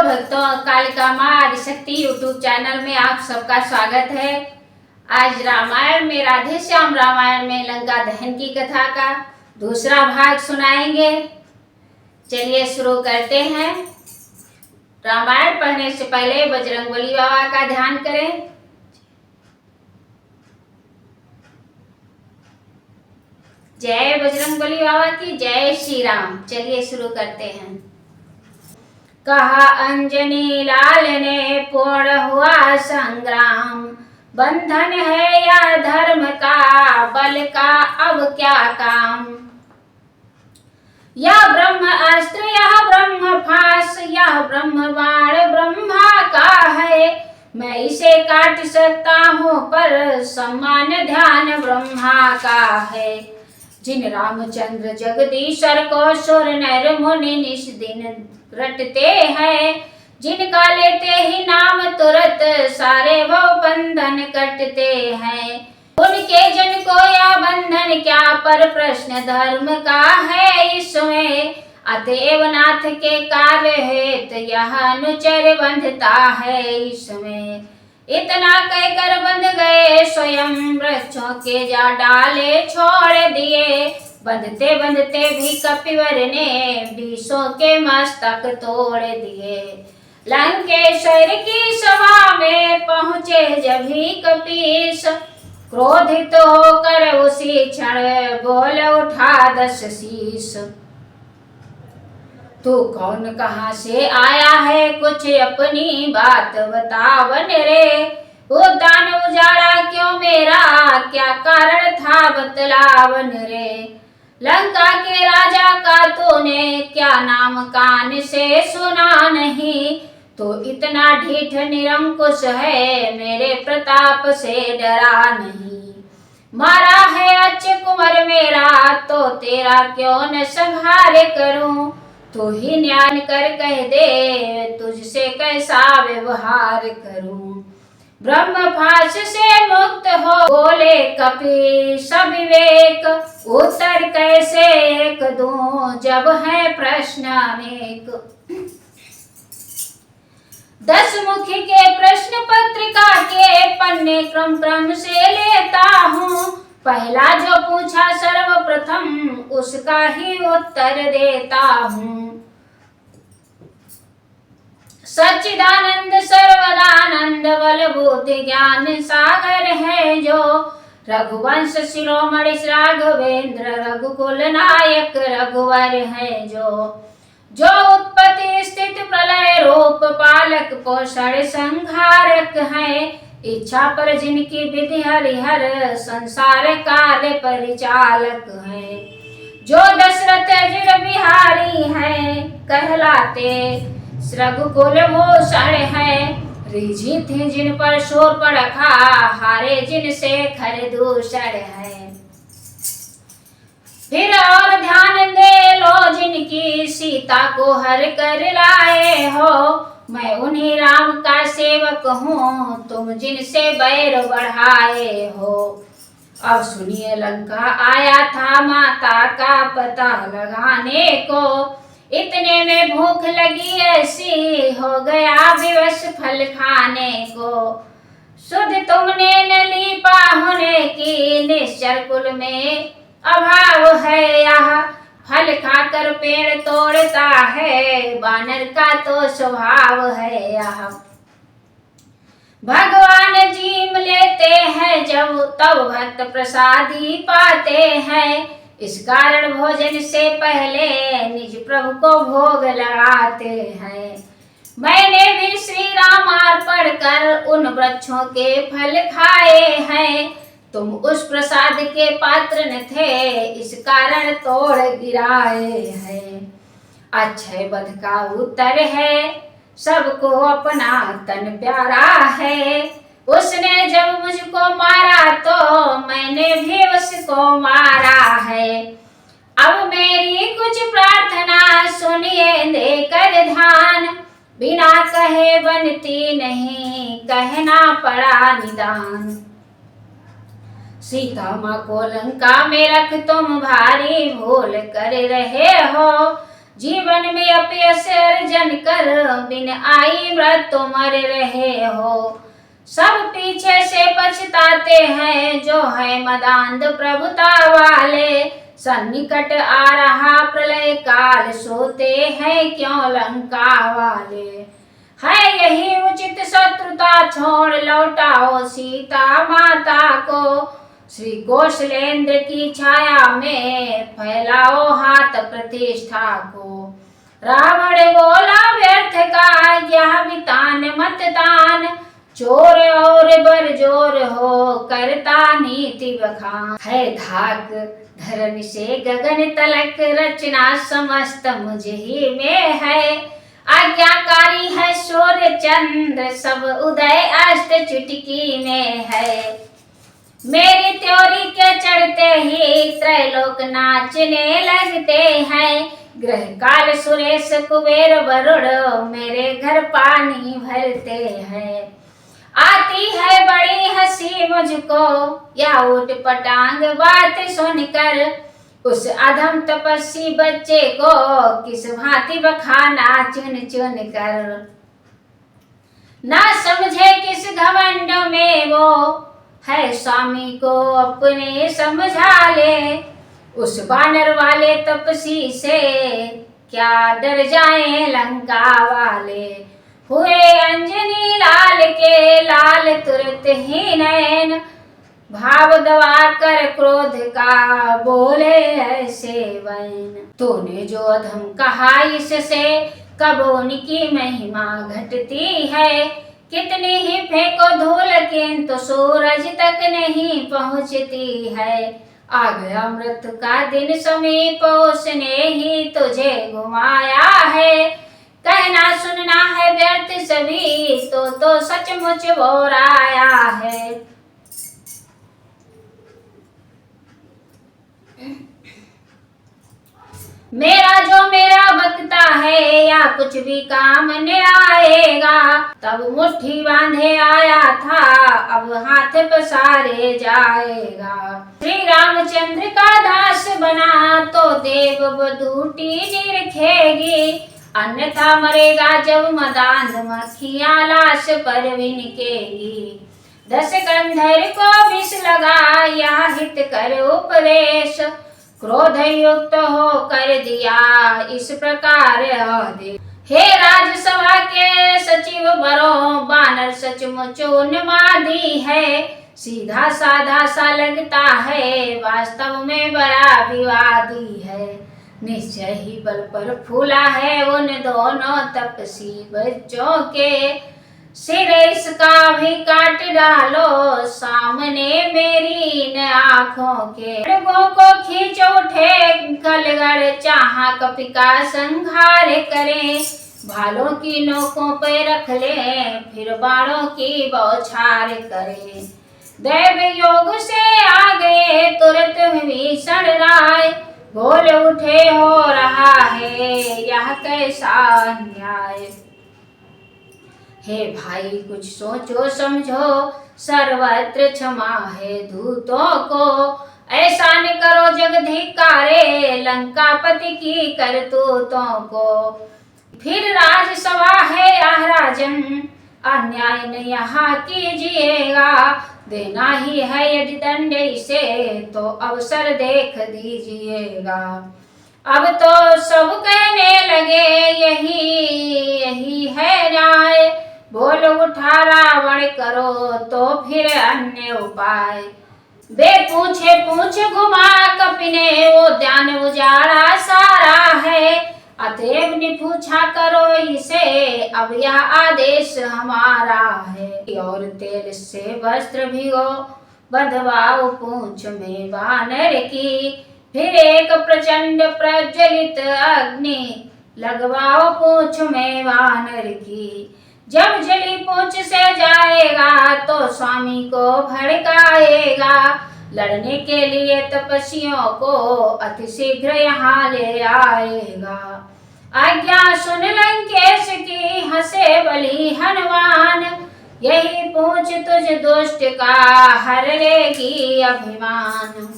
भक्तों, कालिका माँ Adishakti YouTube channel में आप सबका स्वागत है। आज रामायण में राधे श्याम रामायण में लंका दहन की कथा का दूसरा भाग सुनाएंगे। चलिए शुरू करते हैं। रामायण पढ़ने से पहले बजरंगबली बाबा का ध्यान करें। जय बजरंगबली बाबा की, जय श्री राम। चलिए शुरू करते हैं। कहा अंजनी लाल ने पूर्ण हुआ संग्राम, बंधन है या धर्म का, बल का अब क्या काम। यह ब्रह्म अस्त्र, यह ब्रह्म फास, यह ब्रह्म बाण ब्रह्मा का है। मैं इसे काट सकता हूँ पर सम्मान ध्यान ब्रह्मा का है। जिन रामचंद्र जगदीशर को सुर नर मुनि निश दिन रटते हैं, जिनका लेते ही नाम तुरंत सारे वो बंधन कटते हैं। उनके जन को या बंधन क्या, पर प्रश्न धर्म का है इसमें। अतएव नाथ के कार्य हेत यह अनुचर बंधता है इसमें। इतना कहकर बंध गए स्वयं, वृक्षों के जा डाले छोड़ दिए। बंधते बंधते भी कपिवर ने बीसों के मस्तक तोड़ दिए। लंकेश्वर की सभा में पहुँचे जब ही कपीस, क्रोधित होकर उसी क्षण बोल उठा 10 शीश। तू कौन कहाँ से आया है, कुछ अपनी बात बतावन रे। उद्यान उजाड़ा क्यों मेरा, क्या कारण था बतलावन रे। लंका के राजा का तूने क्या नाम कान से सुना नहीं। तो इतना ढीठ निरंकुश है, मेरे प्रताप से डरा नहीं। मारा है अच्छे कुंवर मेरा, तो तेरा क्यों न संहार करूं। तू ही न्याय कर कह दे, तुझसे कैसा व्यवहार करूं। ब्रह्म फास से मुक्त हो बोले कपीस विवेक, उत्तर कैसे एक दूं जब है प्रश्न अनेक। 10 मुखी के प्रश्न पत्रिका के पन्ने क्रम क्रम से लेता हूँ। पहला जो पूछा सर्वप्रथम, उसका ही उत्तर देता हूँ। सच्चिदानंद सर्वदानंद बल बुद्धि ज्ञान सागर है जो। रघुवंश शिरोमणि राघवेंद्र, रघुकुल नायक रघुवर है जो। जो उत्पत्ति स्थिति प्रलय रूप, पालक पोषण संहारक है। इच्छा पर जिनकी विधि हरिहर, संसार कार्य परिचालक है। जो दशरथ जिर बिहारी है, कहलाते रघुकुल भूषण है। रिझी थी जिन पर शोर पड़खा, हारे जिन से खर दूषण है। फिर और ध्यान दे लो जिनकी, सीता को हर कर लाए हो। मैं उन्हीं राम का सेवक हूँ, तुम जिनसे बैर बढ़ाए हो। अब सुनिए, लंका आया था माता का पता लगाने को। इतने में भूख लगी ऐसी, हो गया विवश फल खाने को। सुध तुमने न ली पाहुने की, निश्चर कुल में अभाव है यह। फल खाकर पेड़ तोड़ता है, बानर का तो स्वभाव है यह। भगवान जीम लेते हैं जब, तब भक्त प्रसादी पाते हैं। इस कारण भोजन से पहले निज प्रभु को भोग लगाते हैं। मैंने भी श्री रामार्पण कर उन वृक्षों के फल खाए हैं। तुम उस प्रसाद के पात्र न थे, इस कारण तोड़ गिराए हैं। अक्षय वध का उत्तर है, सबको अपना तन प्यारा है। उसने जब मुझको मारा तो मैंने भी उसको मारा है। अब मेरी कुछ प्रार्थना सुनिए देकर ध्यान, बिना कहे बनती नहीं, कहना पड़ा निदान। सीता माँ को लंका में रख तुम भारी भूल कर रहे हो। जीवन में अपयश अर्जन कर, बिन आई मृत्यु मर रहे हो। सब पीछे से पछताते हैं, जो है मदांध प्रभुता वाले। सन्निकट आ रहा प्रलय काल, सोते हैं क्यों लंका वाले। है यही उचित शत्रुता छोड़, लौटाओ सीता माता को। श्री कौशलेंद्र की छाया में फैलाओ हाथ प्रतिष्ठा को। रावण बोला व्यर्थ का यह वितान मतदान, चोर और बरजोर हो करता नीति बखान। है धाक धरन से गगन तलक, रचना समस्त मुझ ही में है। आज्ञाकारी है सूर्य चंद्र, सब उदय अस्त चुटकी में है। मेरी त्योरी के चढ़ते ही त्रैलोक नाचने लगते हैं। ग्रह काल सुरेश कुबेर वरुण, मेरे घर पानी भरते हैं। आती है बड़ी हंसी मुझको, या उठ पटांग बात सुनकर। उस अधम तपस्वी बच्चे को किस भांति बखाना चुन चुन कर। ना समझे किस घमंड में वो, है स्वामी को अपने समझा ले। उस बानर वाले तपस्वी से क्या डर जाए लंका वाले। हुए अंजनी लाल के लाल तुरंत ही नैन, भाव दबा कर क्रोध का बोले ऐसे वैन। तूने जो अधम कहा इससे, कब उनकी महिमा घटती है। कितनी ही फेंको धूल किंतु सूरज तक नहीं पहुँचती है। आ गया मृत्यु का दिन समीप, उसने ही तुझे घुमाया है। कहना सुनना है व्यर्थ सभी, तो सचमुच बोराया है। मेरा जो मेरा बकता है, या कुछ भी काम न आएगा। तब मुट्ठी बांधे आया था, अब हाथ पसारे जाएगा। श्री रामचंद्र का दास बना, तो देव बधूटी निरखेगी। अन्यथा मरेगा जब मदांध मक्खियां लाश पर विनकेगी। दस कंधर को विष लगा, यह हित कर उपदेश। क्रोध युक्त हो कर दिया इस प्रकार आदेश। हे राजसभा के सचिव बरो, बानर सचमुच उन्मादी है। सीधा साधा सा लगता है, वास्तव में बड़ा विवादी है। निश्चय ही बल पर फूला है उन दोनों तपसी बच्चों के। सिर इसका भी काट डालो, सामने मेरी इन आँखों के। खड्गों को खींच उठे कलगड़, चाहा कपि का संहार करें। भालों की नोकों पे रख ले, फिर बाणों की बौछार करें। दैव योग से आ गए तुरंत भीषण राय, बोल उठे हो रहा है यह कैसा अन्याय। हे भाई कुछ सोचो समझो, सर्वत्र क्षमा है दूतों को। ऐसा न करो जगधिकारे, लंकापति की करतूतों को। फिर राजसभा है यह राजन, अन्याय न यहाँ कीजिएगा। देना ही है यदि दंड इसे, तो अवसर देख दीजिएगा। अब तो सब कहने लगे यही है न्याय। बोल उठा रावण करो तो फिर अन्य उपाय। बे पूछे पूछ घुमा कपि ने, वो ध्यान उजाड़ा सारा है। अतएव ने पूछा करो इसे, अब यह आदेश हमारा है। और तेल से वस्त्र भिगो, बंधवाओ पूंछ में वानर की। फिर एक प्रचंड प्रज्वलित अग्नि, लगवाओ पूंछ में वानर की। जब जली पूंछ से जाएगा, तो स्वामी को भड़काएगा। लड़ने के लिए तपस्वियों को अति शीघ्र यहाँ ले आएगा। आज्ञा सुन लंकेश की, हंसे बलि हनुमान। यही पूंछ तुझ दुष्ट का हर लेगी अभिमान।